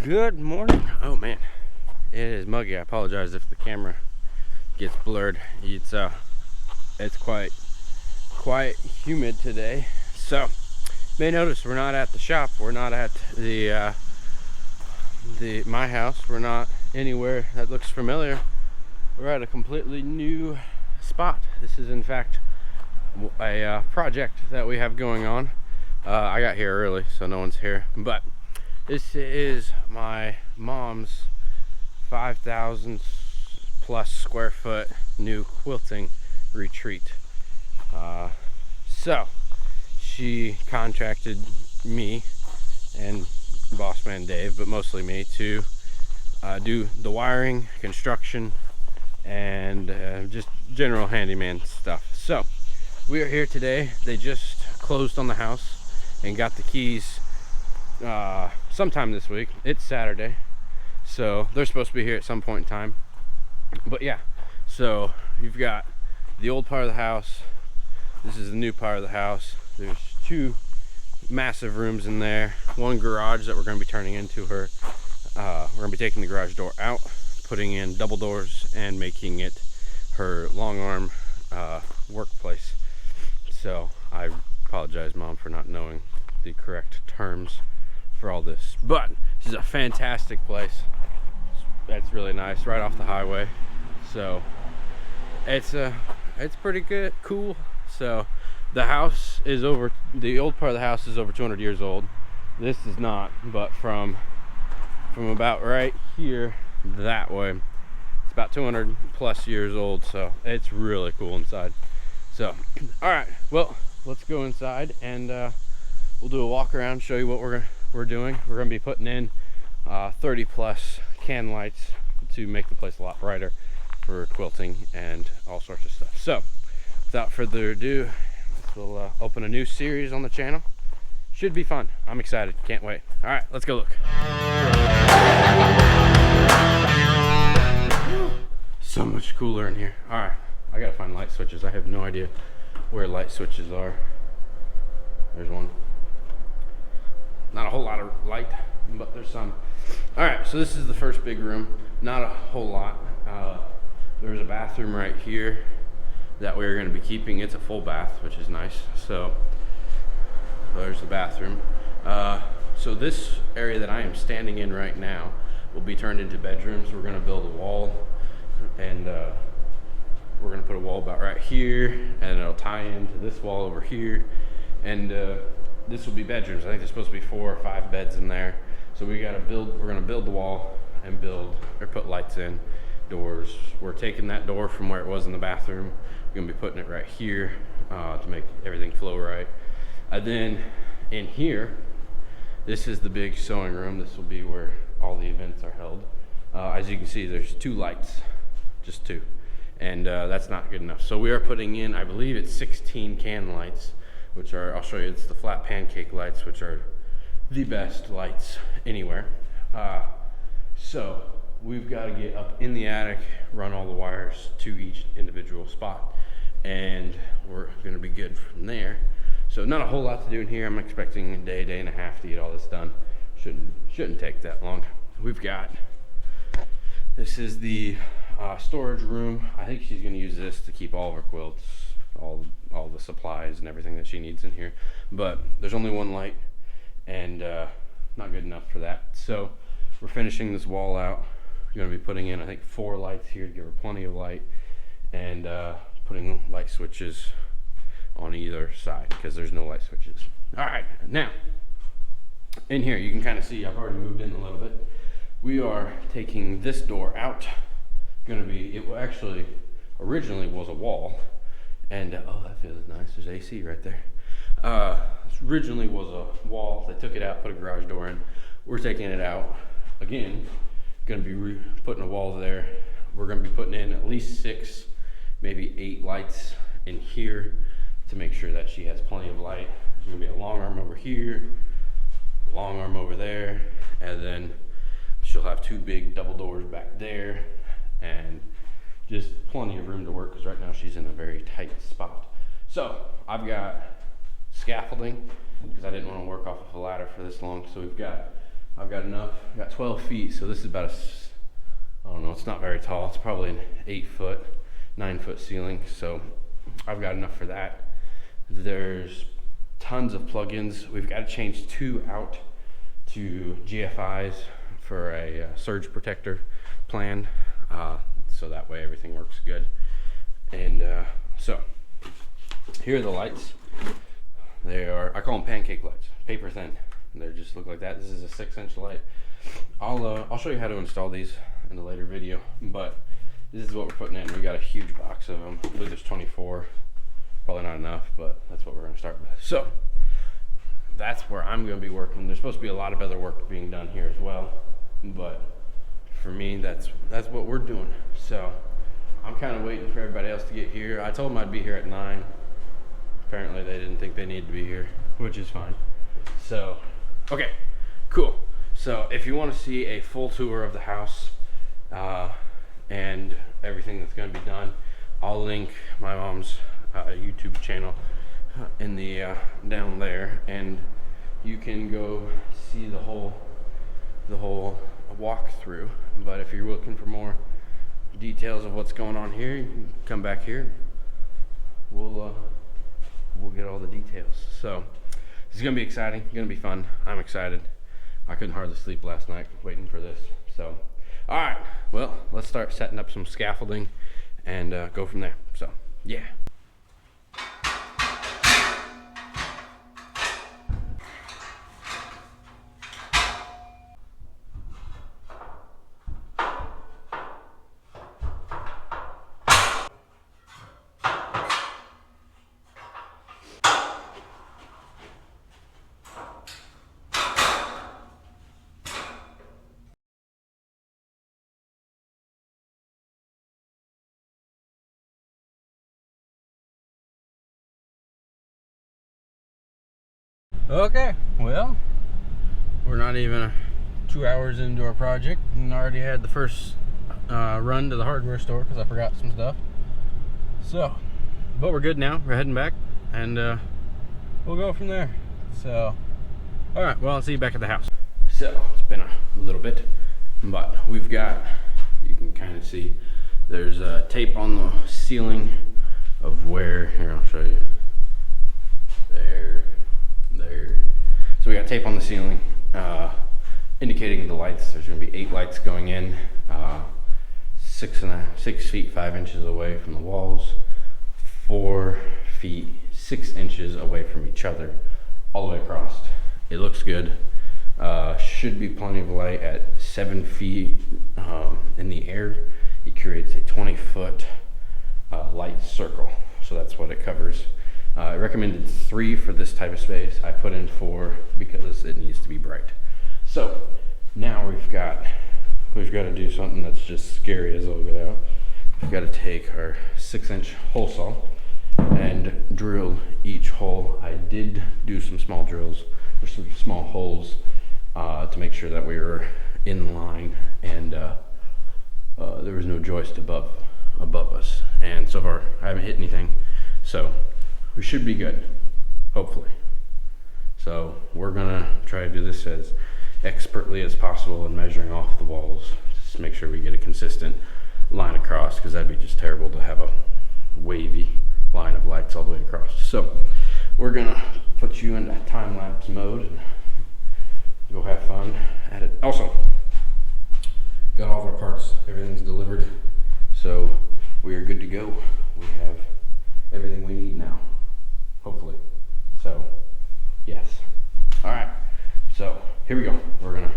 Good morning. Oh man, it is muggy. I apologize if the camera gets blurred. It's quite humid today. So you may notice we're not at the shop. We're not at my house. We're not anywhere that looks familiar. We're at a completely new spot. This is in fact a project that we have going on. I got here early, so no one's here, but this is my mom's 5,000 plus square foot new quilting retreat. So she contracted me and boss man Dave, but mostly me, to do the wiring, construction, and just general handyman stuff. So we are here today. They just closed on the house and got the keys sometime this week. It's Saturday, so they're supposed to be here at some point in time. But yeah, so you've got the old part of the house. This is the new part of the house. There's two massive rooms in there, one garage that we're going to be turning into her. We're going to be taking the garage door out, putting in double doors, and making it her long arm workplace. So I apologize, Mom, for not knowing the correct terms for all this, but this is a fantastic place. That's really nice, right off the highway. So it's pretty good, cool. So the house is over, the old part of the house is over 200 years old. This is not, but from about right here that way, it's about 200 plus years old. So it's really cool inside. So all right, well, let's go inside and we'll do a walk around, show you what we're doing. We're going to be putting in 30 plus can lights to make the place a lot brighter for quilting and all sorts of stuff. So without further ado, we'll open a new series on the channel. Should be fun. I'm excited. Can't wait. All right, let's go look. So much cooler in here. All right, I gotta find light switches. I have no idea where light switches are. There's one. Not a whole lot of light, but there's some. All right, so this is the first big room. Not a whole lot. There's a bathroom right here that we're going to be keeping. It's a full bath, which is nice. So there's the bathroom. So this area that I am standing in right now will be turned into bedrooms. We're going to build a wall, and we're going to put a wall about right here, and it'll tie into this wall over here, and this will be bedrooms. I think there's supposed to be 4 or 5 beds in there. So we're gonna build the wall and put lights in, doors. We're taking that door from where it was in the bathroom. We're gonna be putting it right here to make everything flow right. And then in here, this is the big sewing room. This will be where all the events are held. As you can see, there's 2 lights, just 2. And that's not good enough. So we are putting in, I believe it's 16 can lights, which are, I'll show you, it's the flat pancake lights, which are the best lights anywhere. So we've got to get up in the attic, run all the wires to each individual spot, and we're going to be good from there. So not a whole lot to do in here. I'm expecting a day and a half to get all this done. Shouldn't take that long. This is the storage room. I think she's going to use this to keep all of her quilts, all the supplies and everything that she needs in here. But there's only 1 light, and not good enough for that. So we're finishing this wall out. We're going to be putting in, I think, 4 lights here to give her plenty of light, and putting light switches on either side because there's no light switches. All right, now in here you can kind of see I've already moved in a little bit. We are taking this door out. It actually originally was a wall, and oh, that feels nice. There's AC right there. This originally was a wall. They took it out, put a garage door in. We're taking it out again. Going to be putting a wall there. We're going to be putting in at least 6, maybe 8 lights in here to make sure that she has plenty of light. There's going to be a long arm over here, long arm over there, and then she'll have 2 big double doors back there, and just plenty of room to work because right now she's in a very tight spot. So I've got scaffolding because I didn't want to work off of a ladder for this long. So we've got I've got enough. I got 12 feet, so this is about I don't know, it's not very tall. It's probably an 8-foot, 9-foot ceiling, so I've got enough for that. There's tons of plugins. We've got to change 2 out to GFIs for a surge protector plan, so that way everything works good. And so here are the lights. They are, I call them pancake lights, paper thin. They just look like that. This is a 6-inch light. I'll show you how to install these in a later video, but this is what we're putting in. We got a huge box of them. I believe there's 24. Probably not enough, but that's what we're gonna start with. So that's where I'm gonna be working. There's supposed to be a lot of other work being done here as well, but for me, that's what we're doing. So I'm kind of waiting for everybody else to get here. I told them I'd be here at 9. Apparently they didn't think they needed to be here, which is fine. So, okay, cool. So if you want to see a full tour of the house and everything that's going to be done, I'll link my mom's YouTube channel in the down there, and you can go see the whole walkthrough. But if you're looking for more details of what's going on here, you can come back here. We'll get all the details. So it's gonna be exciting, gonna be fun. I'm excited. I couldn't hardly sleep last night waiting for this. So, all right, well, let's start setting up some scaffolding and go from there. So, yeah. Okay, well, we're not even 2 hours into our project and already had the first run to the hardware store because I forgot some stuff. So, but we're good now. We're heading back and we'll go from there. So, all right, well, I'll see you back at the house. So, it's been a little bit, but we've got, you can kind of see, there's tape on the ceiling of where, here, I'll show you. There. So we got tape on the ceiling indicating the lights. There's going to be 8 lights going in, 6 feet 5 inches away from the walls, 4 feet 6 inches away from each other, all the way across. It looks good. Should be plenty of light at 7 feet in the air. It creates a 20-foot light circle, so that's what it covers. I recommended 3 for this type of space. I put in 4 because it needs to be bright. So now we've got to do something that's just scary as all get out. We've got to take our 6-inch hole saw and drill each hole. I did do some small drills or some small holes to make sure that we were in line and there was no joist above us. And so far I haven't hit anything. So we should be good, hopefully. So we're gonna try to do this as expertly as possible in measuring off the walls, just make sure we get a consistent line across, because that'd be just terrible to have a wavy line of lights all the way across. So we're gonna put you into time-lapse mode and go have fun at it. Also, got all of our parts, everything's delivered, so we are good to go. We have everything we need now. Hopefully. So, yes. All right. So here we go. We're gonna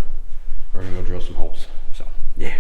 go drill some holes. So, yeah.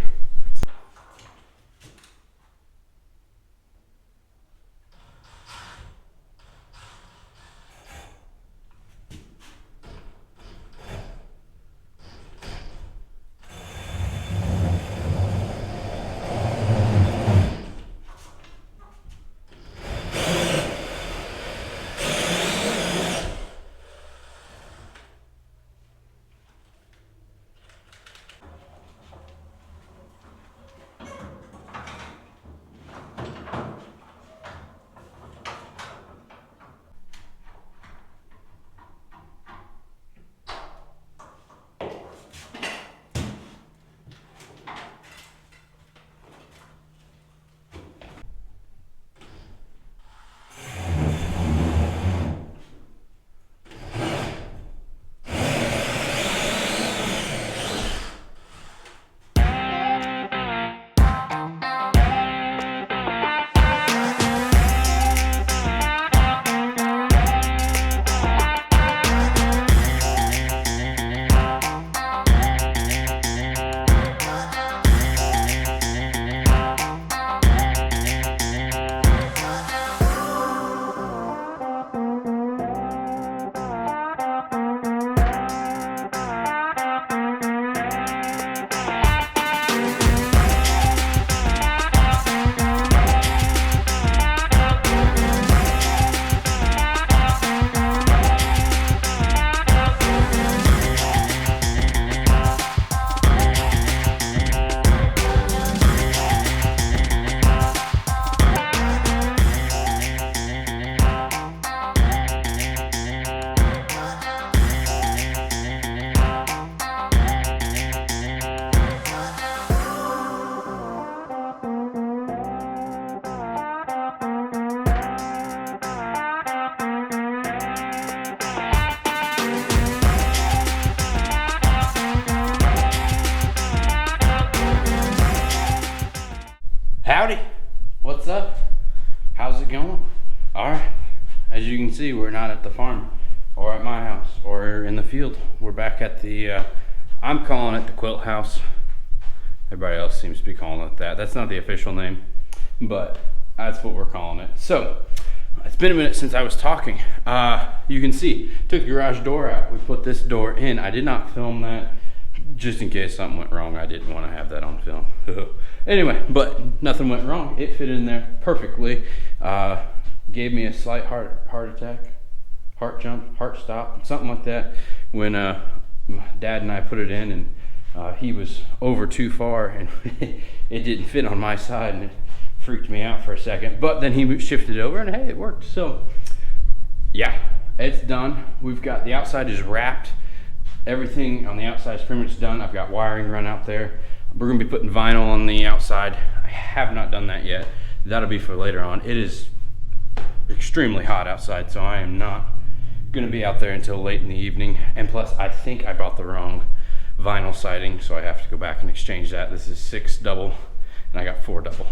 Howdy, what's up? How's it going? All right, as you can see, we're not at the farm or at my house or in the field. We're back at the, I'm calling it the Quilt house. Everybody else seems to be calling it that. That's not the official name, but that's what we're calling it. So, it's been a minute since I was talking. You can see, took the garage door out. We put this door in. I did not film that just in case something went wrong. I didn't want to have that on film. Anyway, but nothing went wrong. It fit in there perfectly. Gave me a slight heart attack, heart jump, heart stop, something like that when Dad and I put it in, and he was over too far and it didn't fit on my side, and it freaked me out for a second. But then he shifted over and hey, it worked. So yeah, it's done. We've got the outside is wrapped. Everything on the outside is pretty much done. I've got wiring run out there. We're gonna be putting vinyl on the outside. I have not done that yet. That'll be for later on. It is extremely hot outside, so I am not gonna be out there until late in the evening. And plus, I think I bought the wrong vinyl siding, so I have to go back and exchange that. This is 6 double, and I got 4 double.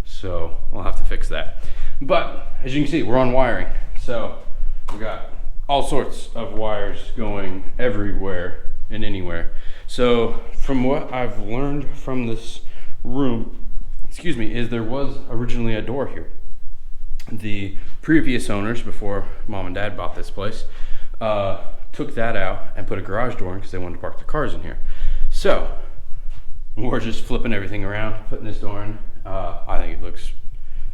So we'll have to fix that. But as you can see, we're on wiring. So we got all sorts of wires going everywhere and anywhere. So from what I've learned from this room, is there was originally a door here. The previous owners, before Mom and Dad bought this place, took that out and put a garage door in because they wanted to park their cars in here. So we're just flipping everything around, putting this door in. I think it looks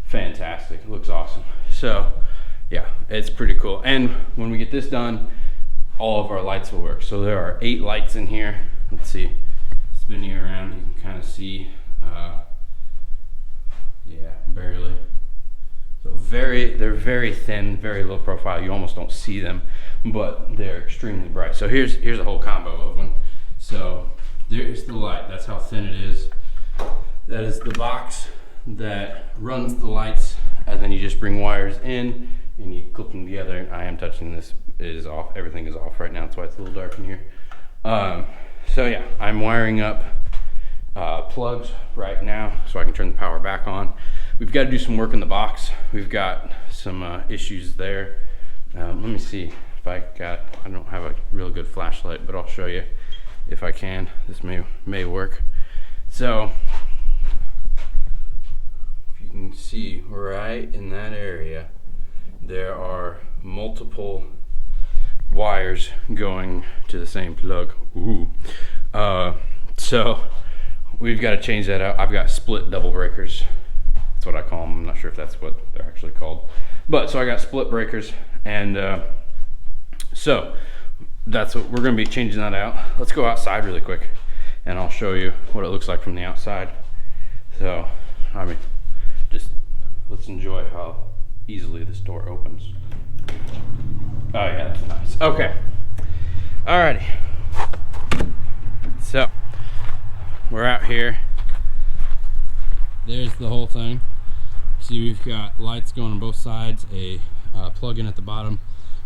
fantastic. It looks awesome. So yeah, it's pretty cool. And when we get this done, all of our lights will work. So there are 8 lights in here. Let's see, spinning you around, you can kind of see, yeah, barely. So they're very thin, very low profile. You almost don't see them, but they're extremely bright. So here's a whole combo of them. So there's the light, that's how thin it is. That is the box that runs the lights, and then you just bring wires in and you clip them together. I am touching this, it is off, everything is off right now, that's why it's a little dark in here. So yeah, I'm wiring up plugs right now so I can turn the power back on. We've got to do some work in the box. We've got some issues there. Let me see if I don't have a real good flashlight, but I'll show you if I can. This may work. So if you can see right in that area, there are multiple wires going to the same plug. Ooh. So we've got to change that out. I've got split double breakers. That's what I call them. I'm not sure if that's what they're actually called. But so I got split breakers, and so that's what we're going to be changing that out. Let's go outside really quick and I'll show you what it looks like from the outside. So, I mean, just let's enjoy how easily this door opens. Oh yeah, that's nice. Okay. Alrighty. So, we're out here. There's the whole thing. See, we've got lights going on both sides, a plug-in at the bottom.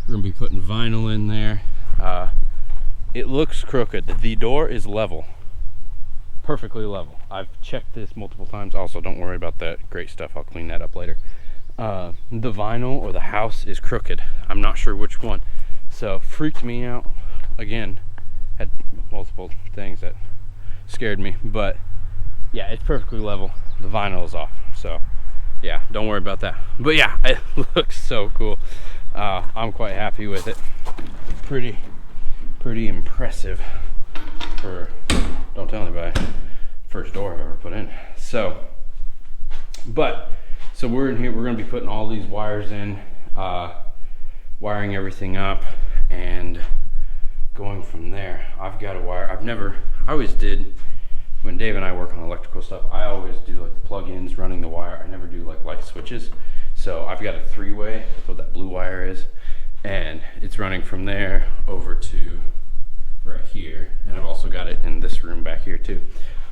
We're gonna be putting vinyl in there. It looks crooked. The door is level, perfectly level. I've checked this multiple times. Also, don't worry about that gray stuff. I'll clean that up later. The vinyl or the house is crooked. I'm not sure which one. So freaked me out. Again, had multiple things that scared me, but yeah, it's perfectly level. The vinyl is off. So yeah, don't worry about that. But yeah, it looks so cool. I'm quite happy with it. Pretty impressive for, don't tell anybody, first door I've ever put in. So we're in here, we're gonna be putting all these wires in, wiring everything up and going from there. I've got a wire, I always did, when Dave and I work on electrical stuff, I always do like the plug-ins running the wire. I never do like light switches. So I've got a 3-way, that's what that blue wire is. And it's running from there over to right here. And I've also got it in this room back here too.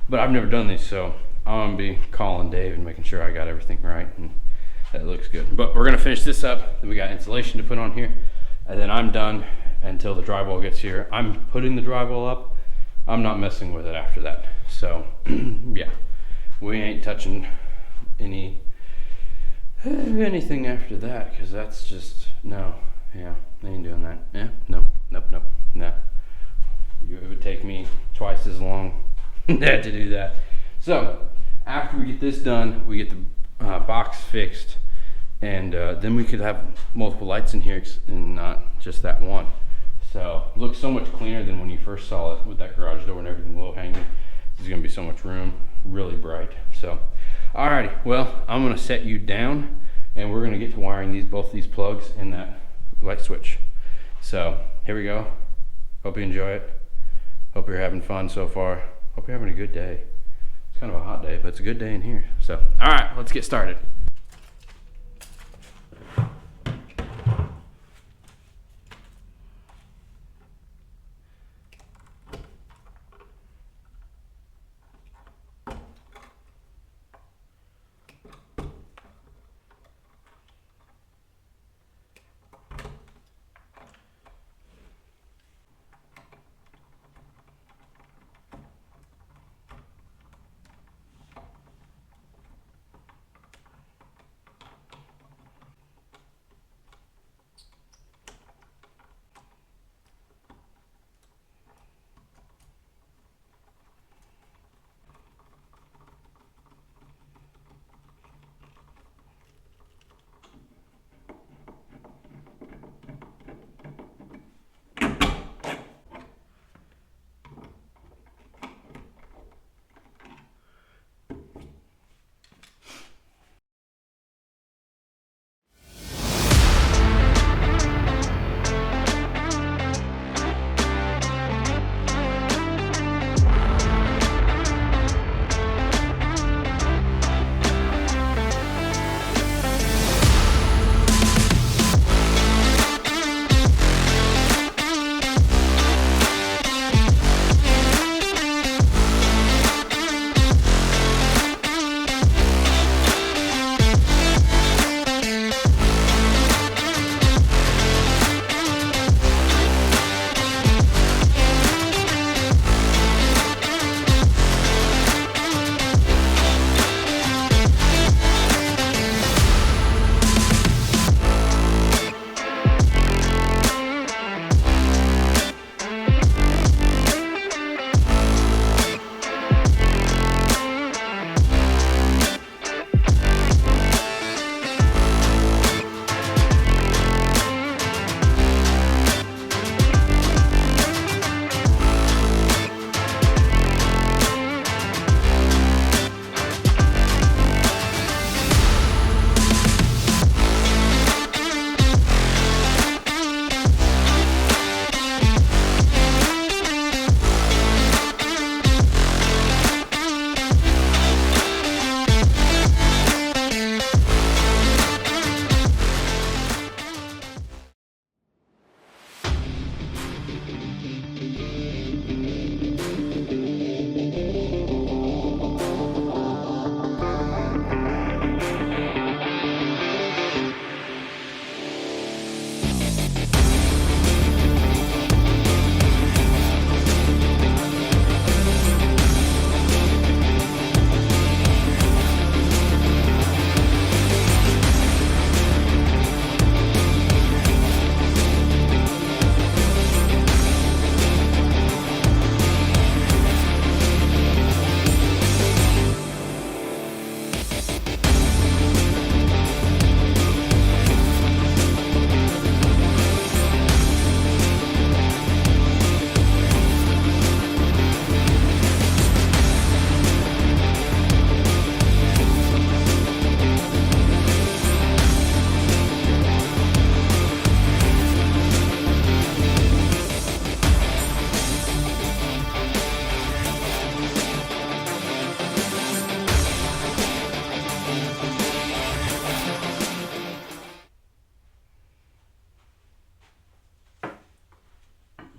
But I've never done these, so I'm gonna be calling Dave and making sure I got everything right and that it looks good. But we're gonna finish this up. Then we got insulation to put on here. And then I'm done until the drywall gets here. I'm putting the drywall up. I'm not messing with it after that. So yeah, we ain't touching anything after that, because that's just no. Yeah, I ain't doing that. Yeah, nope. No. It would take me twice as long to do that. So after we get this done, we get the box fixed, and then we could have multiple lights in here and not just that one. So it looks so much cleaner than when you first saw it with that garage door and everything low hanging. There's gonna be so much room, really bright. So, alrighty, well, I'm gonna set you down and we're gonna get to wiring both these plugs and that light switch. So here we go. Hope you enjoy it. Hope you're having fun so far. Hope you're having a good day. It's kind of a hot day, but it's a good day in here. So, all right, let's get started.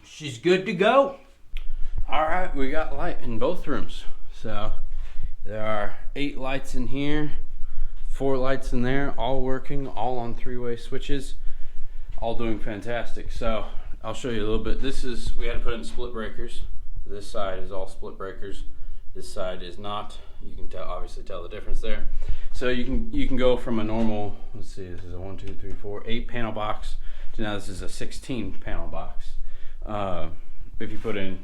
She's good to go. All right, we got light in both rooms. So there are 8 lights in here, 4 lights in there, all working, all on 3-way switches, all doing fantastic. So I'll show you a little bit. We had to put in split breakers. This side is all split breakers. This side is not You can obviously tell the difference there. So you can go from a normal, let's see, this is a 1, 2, 3, 4, 8 panel box to now this is a 16 panel box. If you put in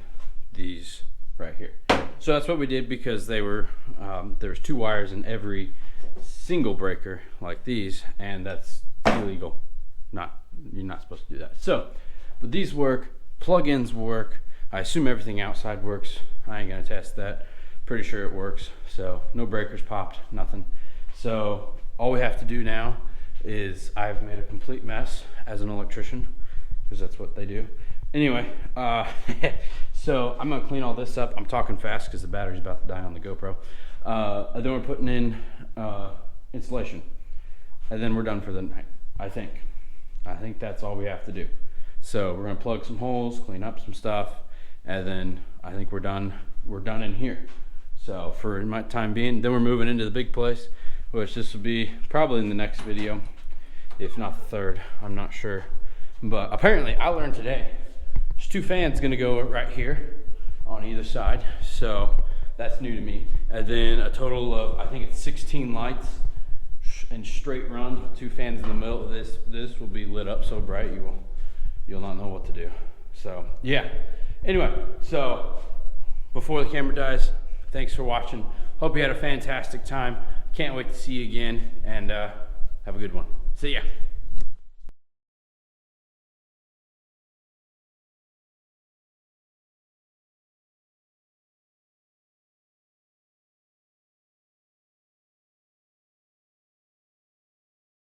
these right here. So that's what we did, because they were there's 2 wires in every single breaker like these, and that's illegal. You're not supposed to do that. So, but these work, plugins work. I assume everything outside works. I ain't gonna test that. Pretty sure it works. So no breakers popped, nothing. So all we have to do now is, I've made a complete mess as an electrician, because that's what they do. Anyway, so I'm gonna clean all this up. I'm talking fast because the battery's about to die on the GoPro. Then we're putting in insulation, and then we're done for the night. I think that's all we have to do. So we're gonna plug some holes, clean up some stuff, and then I think we're done. We're done in here. So for my time being, then we're moving into the big place, which this will be probably in the next video, if not the third. I'm not sure, but apparently I learned today there's 2 fans gonna go right here on either side. So that's new to me. And then a total of, I think it's 16 lights in straight runs with 2 fans in the middle. This will be lit up so bright you'll not know what to do. So yeah. Anyway, so before the camera dies, thanks for watching. Hope you had a fantastic time. Can't wait to see you again, and have a good one. See ya.